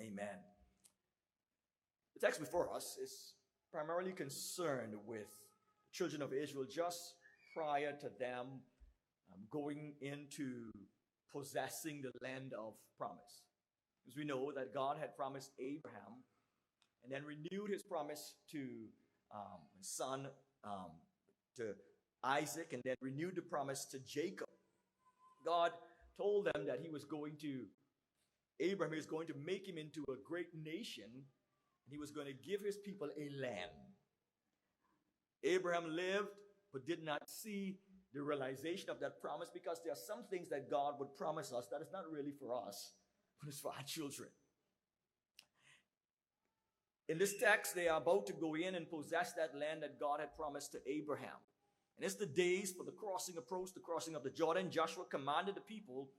Amen. The text before us is primarily concerned with the children of Israel just prior to them going into possessing the land of promise. Because we know that God had promised Abraham and then renewed his promise to his son, to Isaac, and then renewed the promise to Jacob. God told them that Abraham is going to make him into a great nation, and he was going to give his people a land. Abraham lived but did not see the realization of that promise, because there are some things that God would promise us that is not really for us, but it's for our children. In this text, they are about to go in and possess that land that God had promised to Abraham. And it's the days for the crossing of the Jordan. Joshua commanded the people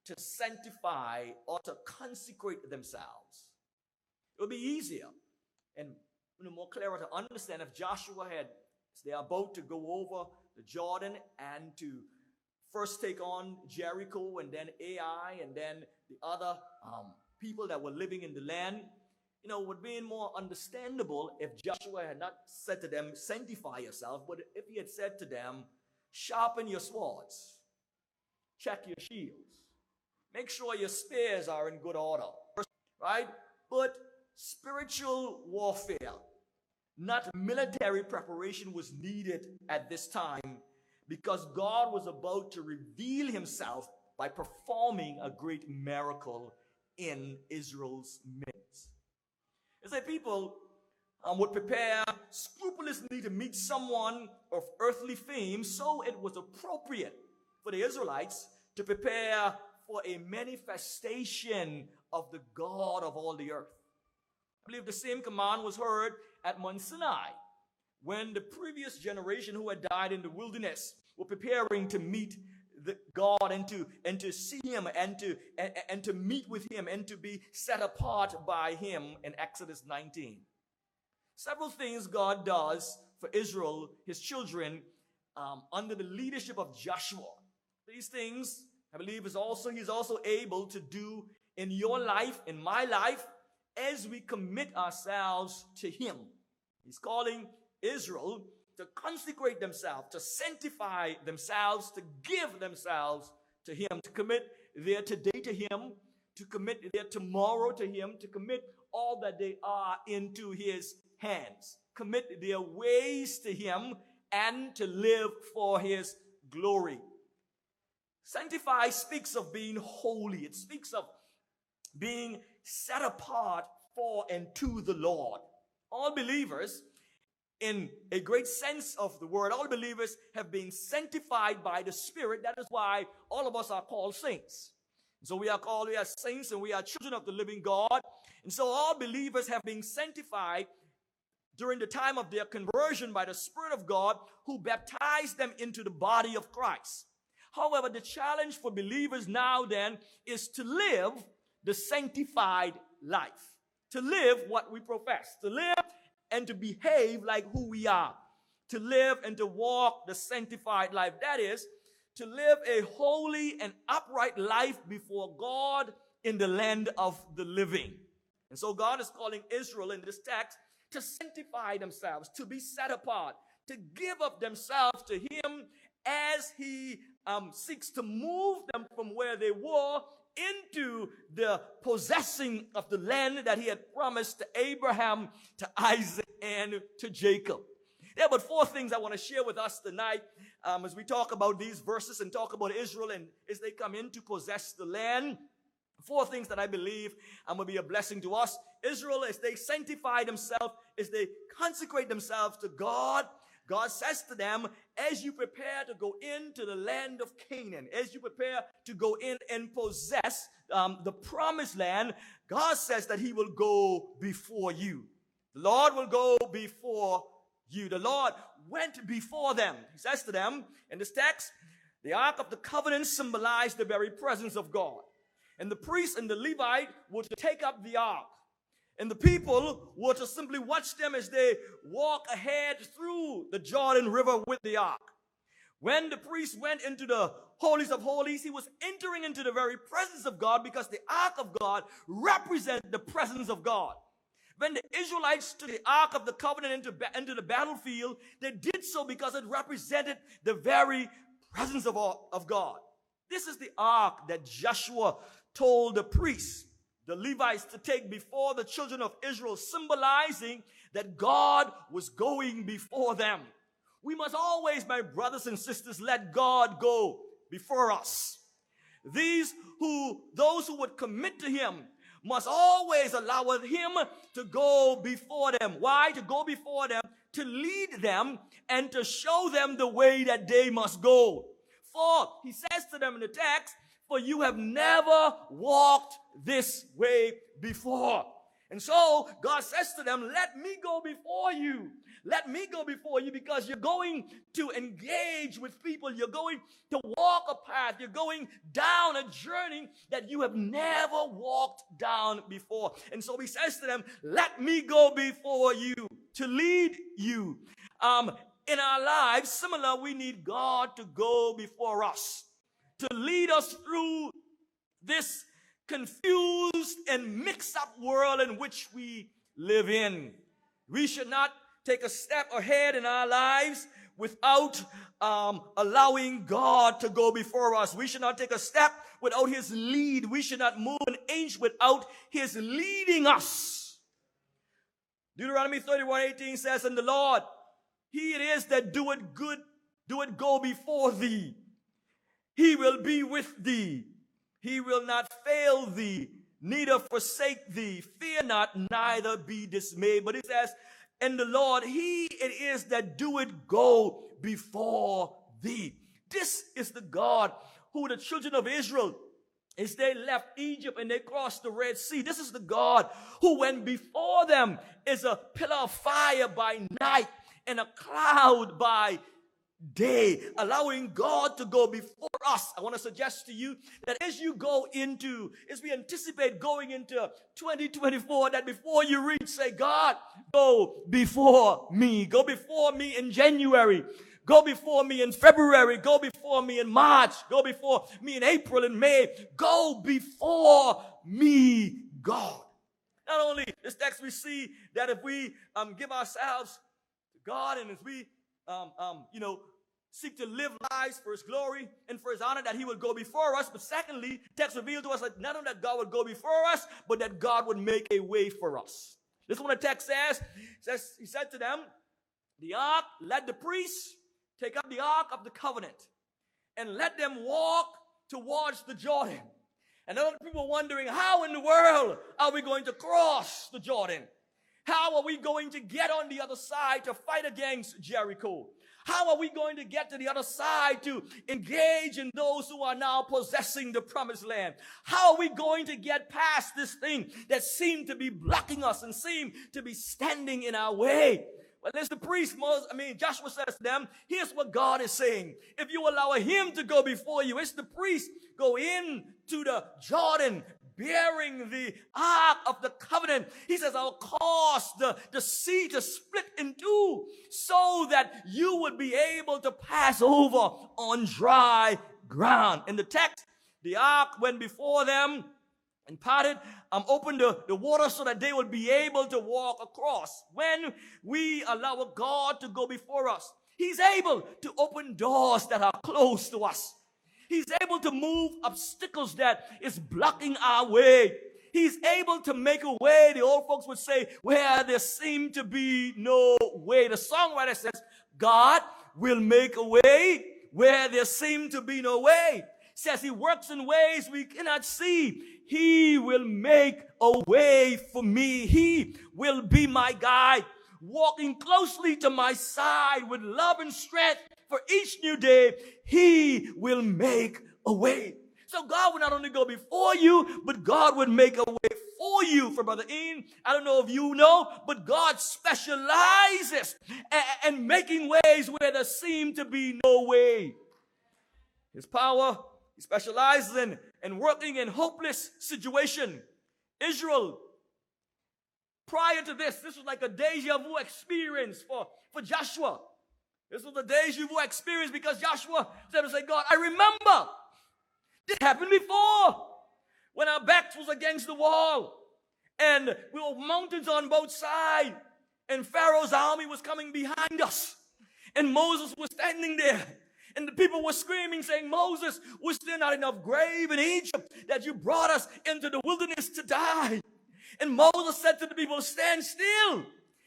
to sanctify or to consecrate themselves. It would be easier and more clearer to understand if Joshua they are about to go over the Jordan and to first take on Jericho and then Ai and then the other people that were living in the land. It would be more understandable if Joshua had not said to them, sanctify yourself, but if he had said to them, sharpen your swords, check your shields, make sure your spears are in good order, right? But spiritual warfare, not military preparation, was needed at this time, because God was about to reveal himself by performing a great miracle in Israel's midst. It's like people would prepare scrupulously to meet someone of earthly fame, so it was appropriate for the Israelites to prepare for a manifestation of the God of all the earth. I believe the same command was heard at Mount Sinai, when the previous generation who had died in the wilderness were preparing to meet the God and to see him and to meet with him and to be set apart by him in Exodus 19. Several things God does for Israel, his children, under the leadership of Joshua. These things, I believe, he's also able to do in your life, in my life, as we commit ourselves to him. He's calling Israel to consecrate themselves, to sanctify themselves, to give themselves to him, to commit their today to him, to commit their tomorrow to him, to commit all that they are into his hands, commit their ways to him, and to live for his glory. Sanctify speaks of being holy. It speaks of being set apart for and to the Lord. All believers, in a great sense of the word, all believers have been sanctified by the Spirit. That is why all of us are called saints. So we are saints, and we are children of the living God. And so all believers have been sanctified during the time of their conversion by the Spirit of God, who baptized them into the body of Christ. However, the challenge for believers now then is to live the sanctified life, to live what we profess, to live and to behave like who we are, to live and to walk the sanctified life. That is, to live a holy and upright life before God in the land of the living. And so God is calling Israel in this text to sanctify themselves, to be set apart, to give up themselves to him as he seeks to move them from where they were into the possessing of the land that he had promised to Abraham, to Isaac, and to Jacob. There are but four things I want to share with us tonight as we talk about these verses and talk about Israel and as they come in to possess the land. Four things that I believe will be a blessing to us. Israel, as they sanctify themselves, as they consecrate themselves to God, God says to them, as you prepare to go into the land of Canaan, as you prepare to go in and possess the promised land, God says that he will go before you. The Lord will go before you. The Lord went before them. He says to them in this text, the Ark of the Covenant symbolized the very presence of God. And the priest and the Levite were to take up the ark. And the people were to simply watch them as they walk ahead through the Jordan River with the ark. When the priest went into the holies of holies. He was entering into the very presence of God because the ark of God represented the presence of God. When the Israelites took the ark of the covenant into the battlefield, they did so because it represented the very presence of God. This is the ark that Joshua told the priests, the Levites, to take before the children of Israel, symbolizing that God was going before them. We must always, my brothers and sisters, let God go before us. Those who would commit to him must always allow him to go before them. Why? To go before them, to lead them, and to show them the way that they must go. For, he says to them in the text, for you have never walked this way before. And so, God says to them, let me go before you. Let me go before you, because you're going to engage with people. You're going to walk a path. You're going down a journey that you have never walked down before. And so he says to them, let me go before you to lead you. In our lives, similar, we need God to go before us, to lead us through this confused and mixed up world in which we live in. We should not take a step ahead in our lives without allowing God to go before us. We should not take a step without his lead. We should not move an inch without his leading us. Deuteronomy 31:18 says, and the Lord, he it is that doeth go before thee. He will be with thee. He will not fail thee, neither forsake thee. Fear not, neither be dismayed. But it says, and the Lord, he it is that doeth go before thee. This is the God who the children of Israel, as they left Egypt and they crossed the Red Sea, this is the God who went before them is a pillar of fire by night and a cloud by day, allowing God to go before us. I want to suggest to you that as we anticipate going into 2024, that before you reach, say, God, go before me. Go before me in January. Go before me in February. Go before me in March. Go before me in April and May. Go before me, God. Not only this text, we see that if we give ourselves to God, and if we seek to live lives for his glory and for his honor, that he would go before us. But secondly, text revealed to us that not only that God would go before us, but that God would make a way for us. This is what the text says. He said to them, the ark, let the priests take up the ark of the covenant and let them walk towards the Jordan. And other people wondering, how in the world are we going to cross the Jordan? How are we going to get on the other side to fight against Jericho? How are we going to get to the other side to engage in those who are now possessing the promised land? How are we going to get past this thing that seemed to be blocking us and seemed to be standing in our way? Well, as the priest, Joshua says to them, here's what God is saying. If you allow him to go before you, it's the priest go into the Jordan bearing the ark of the covenant. He says, I'll cause the sea to split in two so that you would be able to pass over on dry ground. In the text, the ark went before them and parted, opened the water so that they would be able to walk across. When we allow God to go before us, he's able to open doors that are closed to us. He's able to move obstacles that is blocking our way. He's able to make a way, the old folks would say, where there seemed to be no way. The songwriter says, God will make a way where there seemed to be no way. Says he works in ways we cannot see. He will make a way for me. He will be my guide, walking closely to my side with love and strength. For each new day, he will make a way. So God will not only go before you, but God would make a way for you. For Brother Ian, I don't know if you know, but God specializes in making ways where there seem to be no way. His power, he specializes in working in hopeless situation. Israel, prior to this was like a deja vu experience for Joshua. This was the days you were experienced because Joshua said to say, God, I remember this happened before when our backs was against the wall and we were mountains on both sides and Pharaoh's army was coming behind us and Moses was standing there. And the people were screaming, saying, Moses, was there not enough grave in Egypt that you brought us into the wilderness to die? And Moses said to the people, stand still,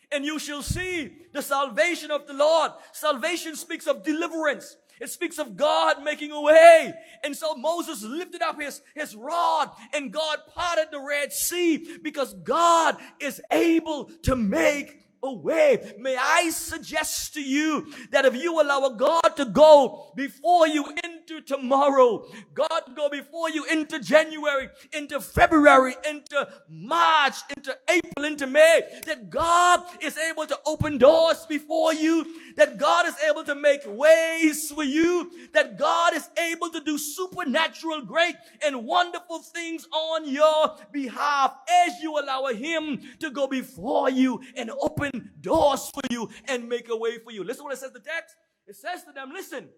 and you shall see the salvation of the Lord. Salvation speaks of deliverance. It speaks of God making a way. And so Moses lifted up his rod, and God parted the Red Sea because God is able to make away. May I suggest to you that if you allow God to go before you into tomorrow, God to go before you into January, into February, into March, into April, into May, that God is able to open doors before you, that God is able to make ways for you, that God is able to do supernatural, great, and wonderful things on your behalf as you allow Him to go before you and open doors for you and make a way for you. Listen what it says in the text. It says to them, listen.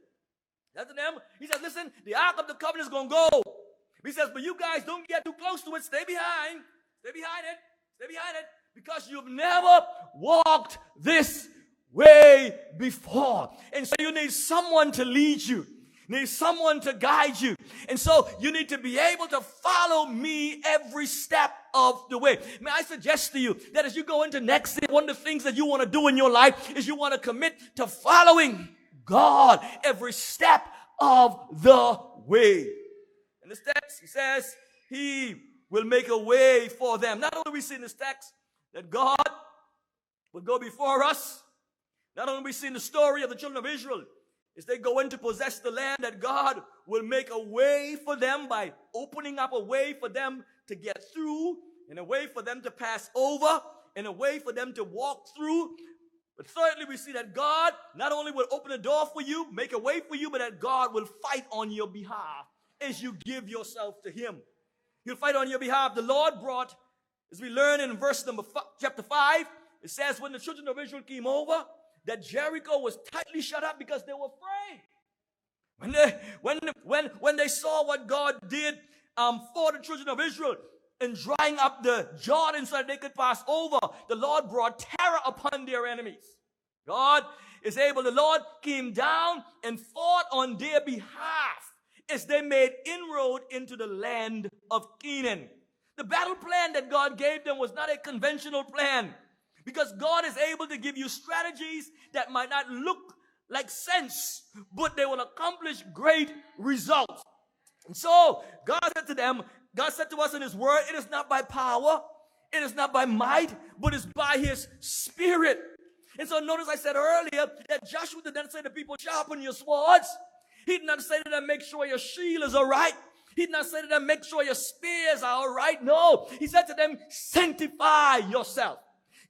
That's to them. He says, listen, the Ark of the Covenant is going to go. He says, but you guys don't get too close to it. Stay behind. Stay behind it. Stay behind it. Because you've never walked this way before. And so you need someone to lead you. Need someone to guide you. And so you need to be able to follow me every step of the way. May I suggest to you that as you go into next year, one of the things that you want to do in your life is you want to commit to following God every step of the way. In this text, he says He will make a way for them. Not only do we see in this text that God will go before us, not only do we see in the story of the children of Israel, as they go in to possess the land, that God will make a way for them by opening up a way for them to get through, and a way for them to pass over, and a way for them to walk through. But thirdly, we see that God not only will open a door for you, make a way for you, but that God will fight on your behalf as you give yourself to Him. He'll fight on your behalf. The Lord brought, as we learn in chapter 5, it says when the children of Israel came over, that Jericho was tightly shut up because they were afraid. When they saw what God did for the children of Israel in drying up the Jordan so that they could pass over, the Lord brought terror upon their enemies. God is able. The Lord came down and fought on their behalf as they made inroad into the land of Canaan. The battle plan that God gave them was not a conventional plan, because God is able to give you strategies that might not look like sense, but they will accomplish great results. And so God said to them, God said to us in His word, it is not by power, it is not by might, but it's by His Spirit. And so notice I said earlier that Joshua did not say to people, sharpen your swords. He did not say to them, make sure your shield is all right. He did not say to them, make sure your spears are all right. No, He said to them, sanctify yourself.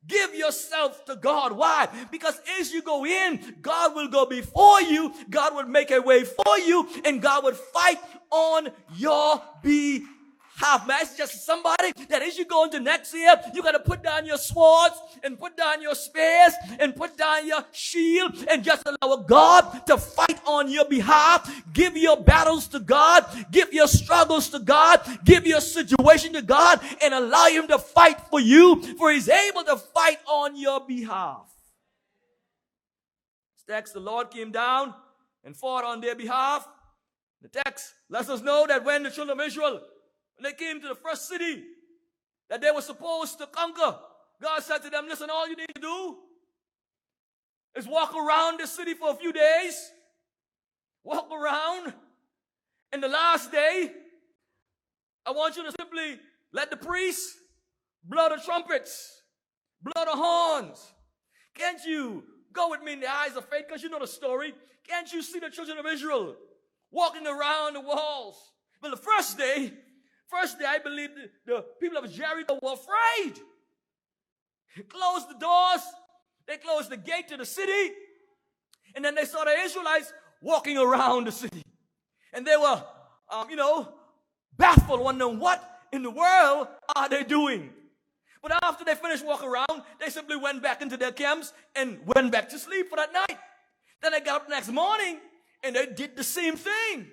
Give yourself to God. Why? Because as you go in, God will go before you, God will make a way for you, and God will fight on your behalf. May I suggest to somebody that as you go into next year, you got to put down your swords and put down your spears and put down your shield and just allow God to fight on your behalf. Give your battles to God. Give your struggles to God. Give your situation to God and allow Him to fight for you, for He's able to fight on your behalf. Text, the Lord came down and fought on their behalf. The text lets us know that when the children of Israel, when they came to the first city that they were supposed to conquer, God said to them, listen, all you need to do is walk around the city for a few days. Walk around. And the last day, I want you to simply let the priests blow the trumpets, blow the horns. Can't you go with me in the eyes of faith? Because you know the story. Can't you see the children of Israel walking around the walls? Well, the first day, I believe the people of Jericho were afraid. They closed the doors. They closed the gate to the city. And then they saw the Israelites walking around the city. And they were, baffled, wondering what in the world are they doing? But after they finished walking around, they simply went back into their camps and went back to sleep for that night. Then they got up the next morning and they did the same thing.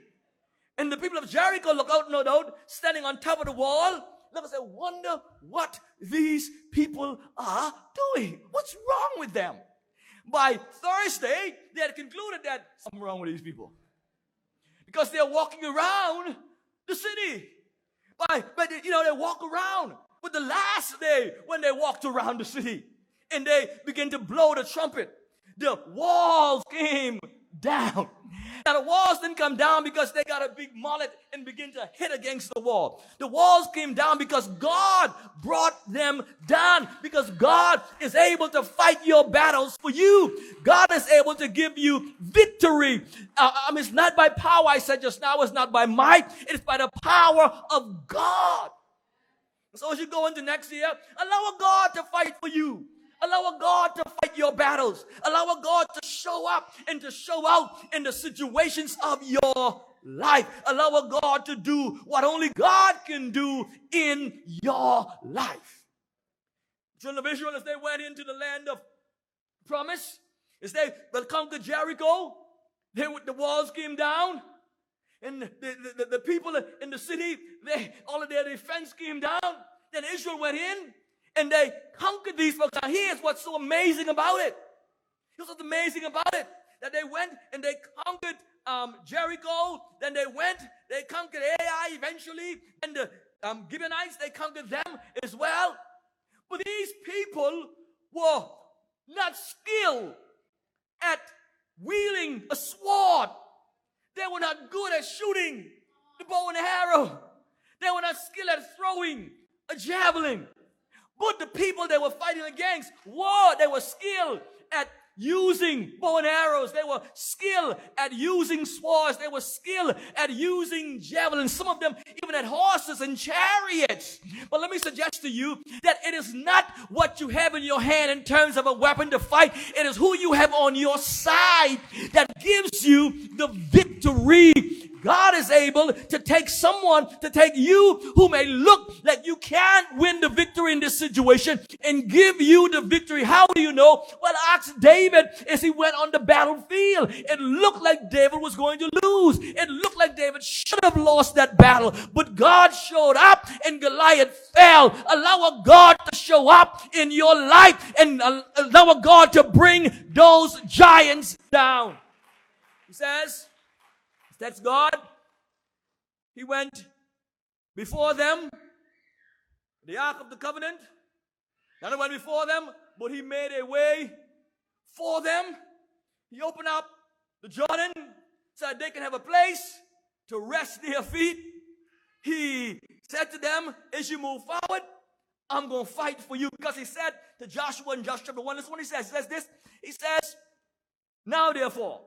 And the people of Jericho look out, no doubt, standing on top of the wall. Look and say, wonder what these people are doing. What's wrong with them? By Thursday, they had concluded that something wrong with these people. Because they're walking around the city. But they walk around. But the last day when they walked around the city and they began to blow the trumpet, the walls came down. Now the walls didn't come down because they got a big mallet and begin to hit against the wall. The walls came down because God brought them down. Because God is able to fight your battles for you. God is able to give you victory. It's not by power, I said just now. It's not by might. It's by the power of God. So as you go into next year, allow God to fight for you. Allow God to fight your battles. Allow God to show up and to show out in the situations of your life. Allow God to do what only God can do in your life. Children of Israel, as they went into the land of promise, as they conquered Jericho, the walls came down, and the people in the city, all of their defense came down. Then Israel went in, and they conquered these folks. Now here's what's so amazing about it. Here's what's amazing about it. That they went and they conquered Jericho. Then they conquered Ai eventually. And the Gibeonites, they conquered them as well. But these people were not skilled at wielding a sword. They were not good at shooting the bow and arrow. They were not skilled at throwing a javelin. But the people they were fighting against they were skilled at using bow and arrows. They were skilled at using swords. They were skilled at using javelins. Some of them even had horses and chariots. But let me suggest to you that it is not what you have in your hand in terms of a weapon to fight. It is who you have on your side that gives you the victory. God is able to take you who may look like you can't win the victory in this situation and give you the victory. How do you know? Well, ask David as he went on the battlefield. It looked like David was going to lose. It looked like David should have lost that battle. But God showed up and Goliath fell. Allow God to show up in your life and allow God to bring those giants down. He says, that's God. He went before them, the Ark of the Covenant. Not only went before them, but he made a way for them. He opened up the Jordan so that they can have a place to rest their feet. He said to them, as you move forward, I'm going to fight for you. Because he said to Joshua in Joshua chapter 1, this is what he says. He says this. He says, now therefore,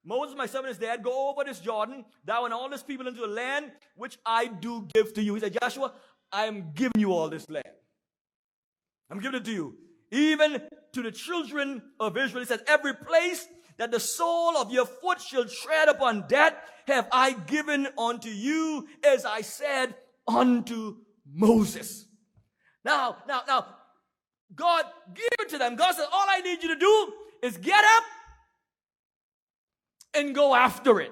Moses, my servant, is dead. Go over this Jordan, thou and all this people into the land which I do give to you. He said, Joshua, I am giving you all this land. I'm giving it to you. Even to the children of Israel. He said, every place that the sole of your foot shall tread upon, that have I given unto you, as I said unto Moses. Now, God gave it to them. God said, all I need you to do is get up and go after it.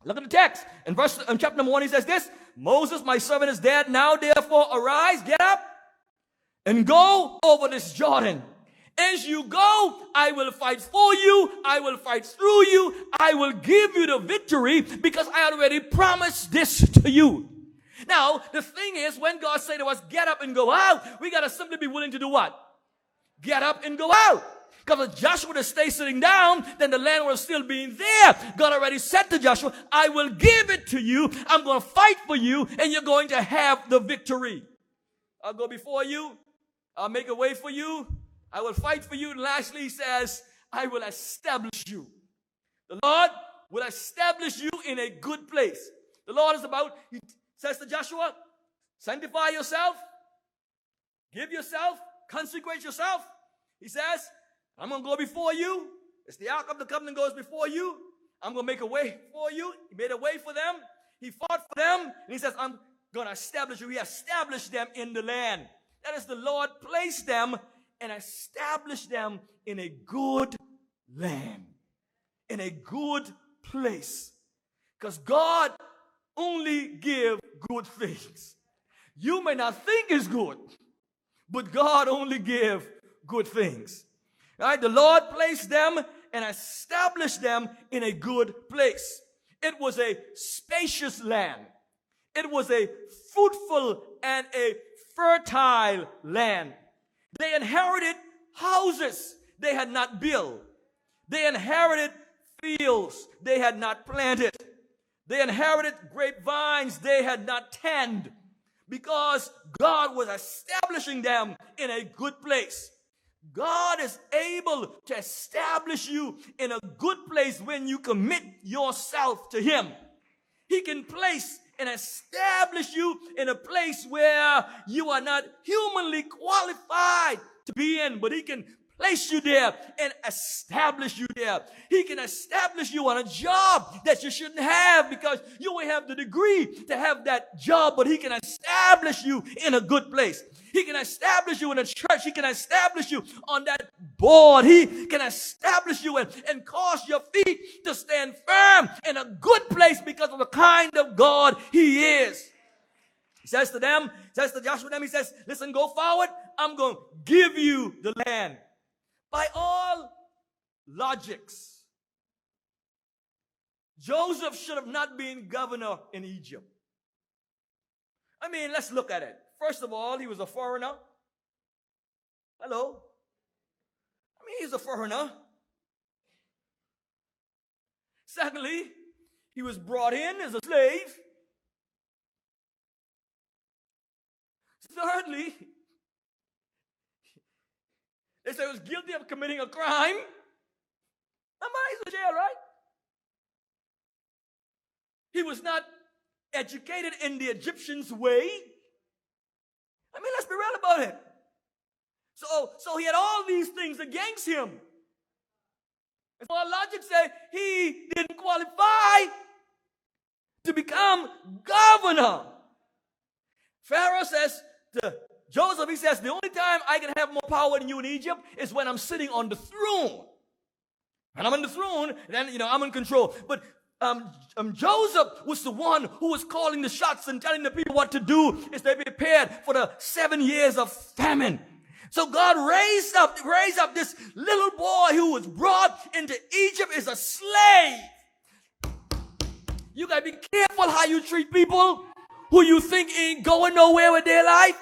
Look at the text. In chapter number 1, he says this, Moses, my servant, is dead. Now, therefore, arise, get up, and go over this Jordan. As you go, I will fight for you. I will fight through you. I will give you the victory because I already promised this to you. Now, the thing is, when God said to us, get up and go out, we got to simply be willing to do what? Get up and go out. Because if Joshua would have stayed sitting down, then the land was still being there. God already said to Joshua, I will give it to you. I'm going to fight for you, and you're going to have the victory. I'll go before you. I'll make a way for you. I will fight for you. And lastly, he says, I will establish you. The Lord will establish you in a good place. The Lord is about, he says to Joshua, sanctify yourself, give yourself, consecrate yourself. He says, I'm going to go before you. As the Ark of the Covenant goes before you, I'm going to make a way for you. He made a way for them. He fought for them. And he says, I'm going to establish you. He established them in the land. That is, the Lord placed them and established them in a good land. in a good place. Because God only gives good things. You may not think it's good, but God only gives good things. All right, the Lord placed them and established them in a good place. It was a spacious land. It was a fruitful and a fertile land. They inherited houses they had not built. They inherited fields they had not planted. They inherited grapevines they had not tended, because God was establishing them in a good place. God is able to establish you in a good place when you commit yourself to Him. He can place and establish you in a place where you are not humanly qualified to be in, but He can place you there and establish you there. He can establish you on a job that you shouldn't have because you will have the degree to have that job, but He can establish you in a good place. He can establish you in a church. He can establish you on that board. He can establish you and cause your feet to stand firm in a good place because of the kind of God He is. He says to them, says to Joshua and them, He says, listen, go forward. I'm going to give you the land. By all logics, Joseph should have not been governor in Egypt. I mean, let's look at it. First of all, he was a foreigner. Hello? I mean, he's a foreigner. Secondly, he was brought in as a slave. Thirdly, they say he was guilty of committing a crime. Somebody's in jail, right? He was not educated in the Egyptians' way. I mean, let's be real about it. So he had all these things against him. And so our logic says he didn't qualify to become governor. Pharaoh says to Joseph, he says, the only time I can have more power than you in Egypt is when I'm sitting on the throne. When I'm on the throne, then, I'm in control. But Joseph was the one who was calling the shots and telling the people what to do as they prepared for the 7 years of famine. So God raised up this little boy who was brought into Egypt as a slave. You got to be careful how you treat people who you think ain't going nowhere with their life.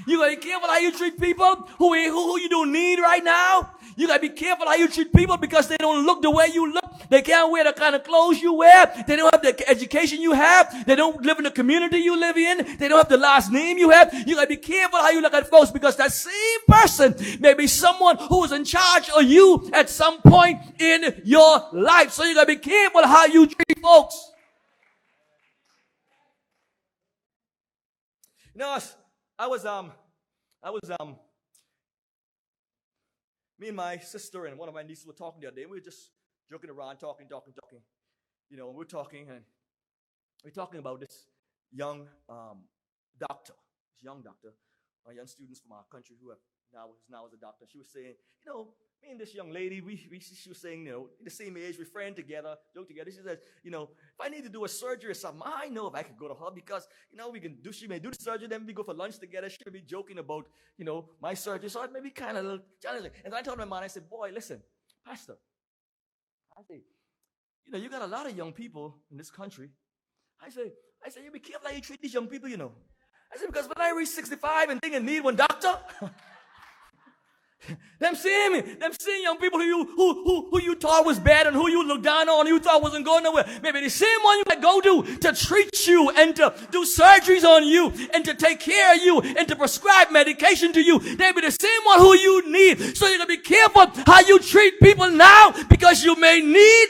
You gotta be careful how you treat people who you don't need right now. You gotta be careful how you treat people because they don't look the way you look. They can't wear the kind of clothes you wear. They don't have the education you have. They don't live in the community you live in. They don't have the last name you have. You gotta be careful how you look at folks because that same person may be someone who is in charge of you at some point in your life. So you gotta be careful how you treat folks. Me and my sister and one of my nieces were talking the other day. We were just joking around, talking. We're talking and we're talking about this young doctor, our young students from our country who is now a doctor. She was saying, me and this young lady, she was saying, the same age, we're friends together, joke together. She says, if I need to do a surgery or something, I know if I could go to her because, she may do the surgery, then we go for lunch together. She'll be joking about, my surgery. So it may be kind of a little challenging. And I told my mom, I said, boy, listen, Pastor, I say, you got a lot of young people in this country. I say, you be careful how you treat these young people, I said, because when I reach 65 and think I need one doctor, them seeing young people who you thought was bad and who you looked down on, you thought wasn't going nowhere. Maybe the same one you might go to treat you and to do surgeries on you and to take care of you and to prescribe medication to you. They be the same one who you need. So you gotta be careful how you treat people now because you may need.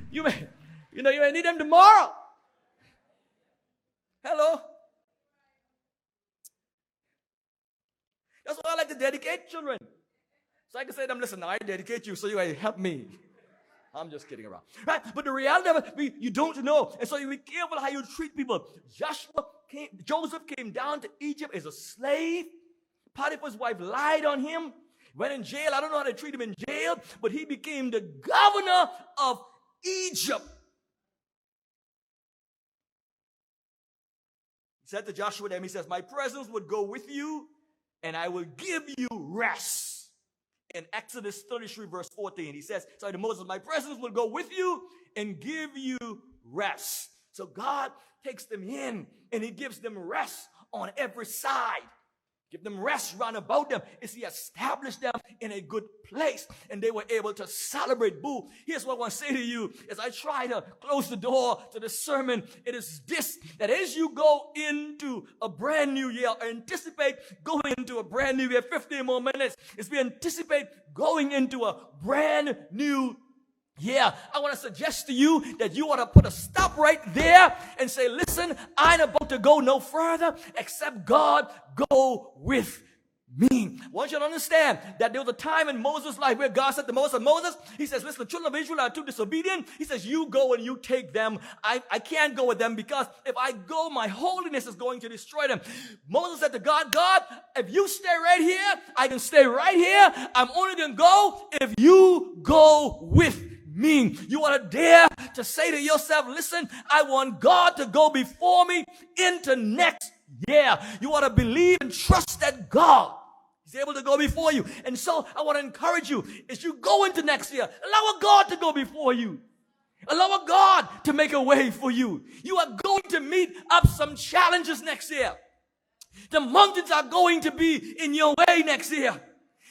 You may need them tomorrow. Hello. That's why I like to dedicate children. So I can say to them, listen, I dedicate you so you can help me. I'm just kidding around. Right? But the reality of it, you don't know. And so you be careful how you treat people. Joseph came down to Egypt as a slave. Potiphar's wife lied on him. Went in jail. I don't know how they treat him in jail, but he became the governor of Egypt. He said to Joshua then, he says, my presence would go with you, and I will give you rest. In Exodus 33, verse 14, he says, sorry to Moses, my presence will go with you and give you rest. So God takes them in, and he gives them rest on every side. Give them rest round about them. As he established them in a good place, and they were able to celebrate. Boo. Here's what I want to say to you as I try to close the door to the sermon. It is this, that as you go into a brand new year, anticipate going into a brand new year, 15 more minutes, as we anticipate going into a brand new year, I want to suggest to you that you ought to put a stop right there and say, listen, I ain't about to go no further except God go with me. I want you to understand that there was a time in Moses' life where God said to Moses, he says, listen, the children of Israel are too disobedient. He says, you go and you take them. I can't go with them because if I go, my holiness is going to destroy them. Moses said to God, God, if you stay right here, I can stay right here. I'm only going to go if you go with me. You ought to dare to say to yourself, listen, I want God to go before me into next year. You ought to believe and trust that God is able to go before you. And so I want to encourage you as you go into next year, allow God to go before you. Allow God to make a way for you. You are going to meet up some challenges next year. The mountains are going to be in your way next year.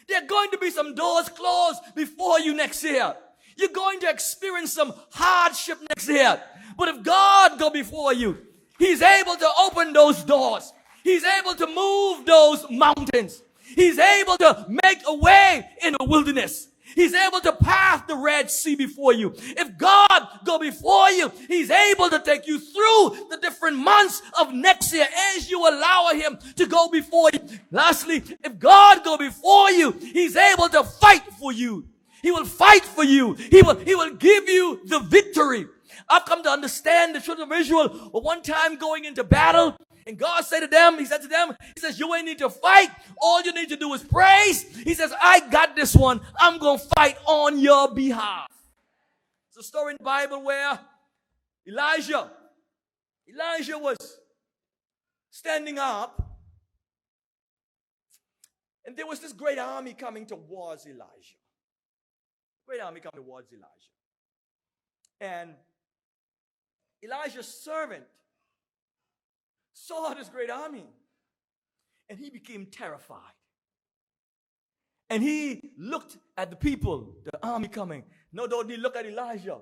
There are going to be some doors closed before you next year. You're going to experience some hardship next year. But if God go before you, he's able to open those doors. He's able to move those mountains. He's able to make a way in the wilderness. He's able to pass the Red Sea before you. If God go before you, he's able to take you through the different months of next year as you allow him to go before you. Lastly, if God go before you, he's able to fight for you. He will fight for you. He will give you the victory. I've come to understand the children of Israel were one time going into battle, and God said to them, he said to them, he says, you ain't need to fight. All you need to do is praise. He says, I got this one. I'm going to fight on your behalf. It's a story in the Bible where Elijah was standing up, and there was this great army coming towards Elijah. Great army coming towards Elijah. And Elijah's servant saw this great army, and he became terrified. And he looked at the people, the army coming. No, don't he look at Elijah.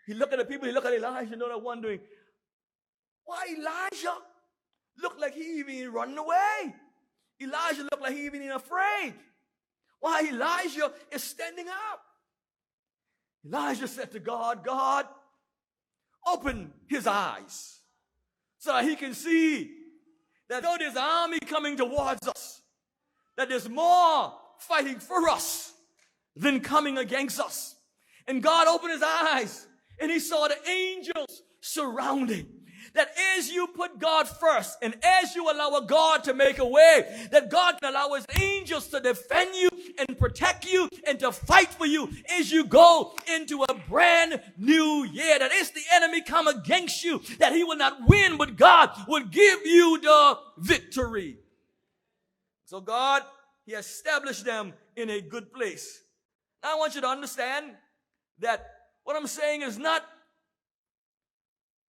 He looked at the people, he looked at Elijah, no, they're wondering, why Elijah looked like he even running away? Elijah looked like he even afraid. Why Elijah is standing up? Elijah said to God, God, open his eyes so that he can see that though there's an army coming towards us, that there's more fighting for us than coming against us. And God opened his eyes, and he saw the angels surrounding. That as you put God first, and as you allow God to make a way, that God can allow his angels to defend you and protect you and to fight for you as you go into a brand new year. That as the enemy come against you, that he will not win, but God will give you the victory. So God, he established them in a good place. Now I want you to understand that what I'm saying is not,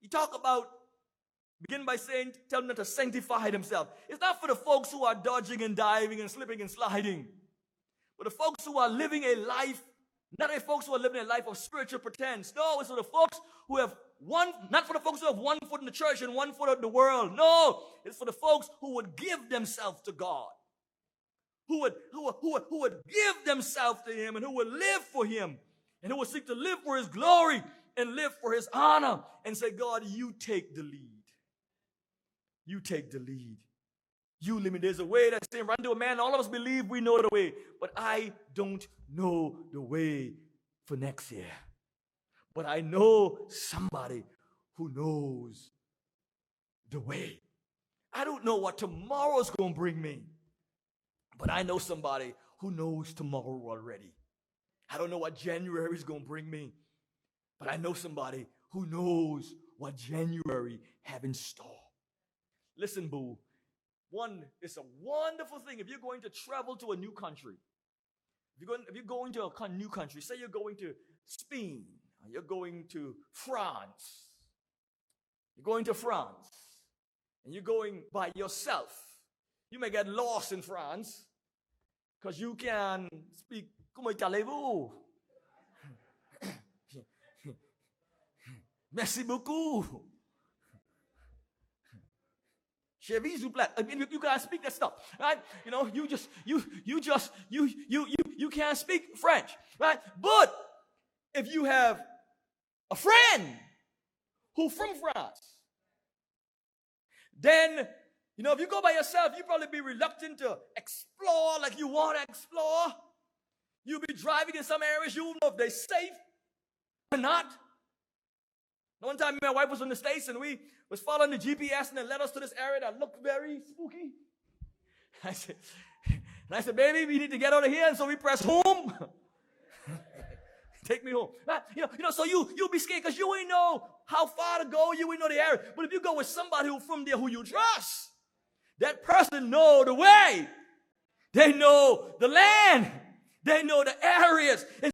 you talk about, begin by saying, tell them to sanctify themselves. It's not for the folks who are dodging and diving and slipping and sliding. But the folks who are living a life, not the folks who are living a life of spiritual pretense. No, it's for the folks who have not for the folks who have one foot in the church and one foot in the world. No, it's for the folks who would give themselves to God. Who would give themselves to him and who would live for him and who would seek to live for his glory and live for his honor and say, God, you take the lead. You take the lead. You lead me. There's a way that's saying, run to a man. All of us believe we know the way, but I don't know the way for next year. But I know somebody who knows the way. I don't know what tomorrow's going to bring me, but I know somebody who knows tomorrow already. I don't know what January is going to bring me, but I know somebody who knows what January have in store. Listen, boo. It's a wonderful thing if you're going to travel to a new country. If you're going to a new country, say you're going to Spain, or you're going to France. You're going to France, and you're going by yourself. You may get lost in France because you can speak comment allez-vous? Merci beaucoup. Chevy, s'il vous plaît. I mean, you can't speak that stuff, right? You know, you can't speak French, right? But if you have a friend who's from France, then, you know, if you go by yourself, you'll probably be reluctant to explore like you want to explore. You'll be driving in some areas, you don't know if they're safe or not. One time, my wife was in the States, and we was following the GPS, and it led us to this area that looked very spooky. I said, baby, we need to get out of here, and so we press home. Take me home. You know, so you'll be scared because you ain't know how far to go, you ain't know the area. But if you go with somebody who from there who you trust, that person know the way. They know the land. They know the areas. And